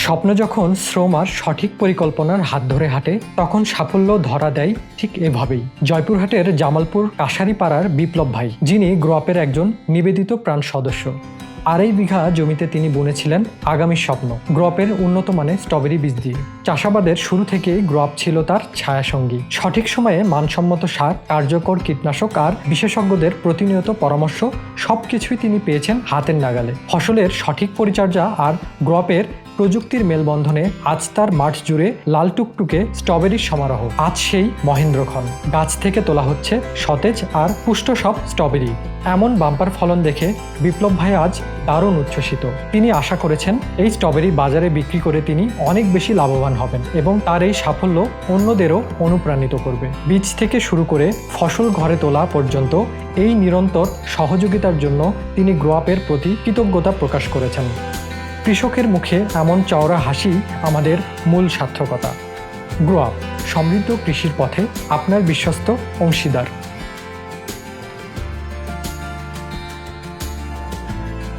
স্বপ্ন যখন শ্রম আর সঠিক পরিকল্পনার হাত ধরে হাঁটে তখন সাফল্য ধরা দেয় ঠিক এভাবেই। জয়পুরহাটের জামালপুর কাশারিপাড়ার বিপ্লব ভাই, যিনি গ্রুপের একজন নিবেদিত প্রাণ সদস্য। 2.5 বিঘা জমিতে তিনি বুনেছিলেন আগামী স্বপ্ন, গ্রুপের উন্নত মানের স্ট্রবেরি বীজ দিয়ে। চাষাবাদের শুরু থেকেই গ্রুপ ছিল তার ছায়াসঙ্গী। সঠিক সময়ে মানসম্মত সার, কার্যকর কীটনাশক আর বিশেষজ্ঞদের প্রতিনিয়ত পরামর্শ সবকিছুই তিনি পেয়েছেন হাতের নাগালে। ফসলের সঠিক পরিচর্যা আর গ্রুপের প্রযুক্তির মেলবন্ধনে আজ তার মাঠ জুড়ে লাল টুকটুকে স্ট্রবেরির সমারোহ। আজ সেই মহেন্দ্রক্ষণ, গাছ থেকে তোলা হচ্ছে সতেজ আর পুষ্ট সব স্ট্রবেরি। এমন বাম্পার ফলন দেখে বিপ্লব ভাই আজ দারুণ উচ্ছ্বসিত। তিনি আশা করেছেন এই স্ট্রবেরি বাজারে বিক্রি করে তিনি অনেক বেশি লাভবান হবেন এবং তার এই সাফল্য অন্যদেরও অনুপ্রাণিত করবে। বীজ থেকে শুরু করে ফসল ঘরে তোলা পর্যন্ত এই নিরন্তর সহযোগিতার জন্য তিনি গ্রুপের প্রতি কৃতজ্ঞতা প্রকাশ করেছেন। কৃষকের মুখে এমন চওড়া হাসি আমাদের মূল সার্থকতা। গ্রুপ, সমৃদ্ধ কৃষির পথে আপনার বিশ্বস্ত অংশীদার।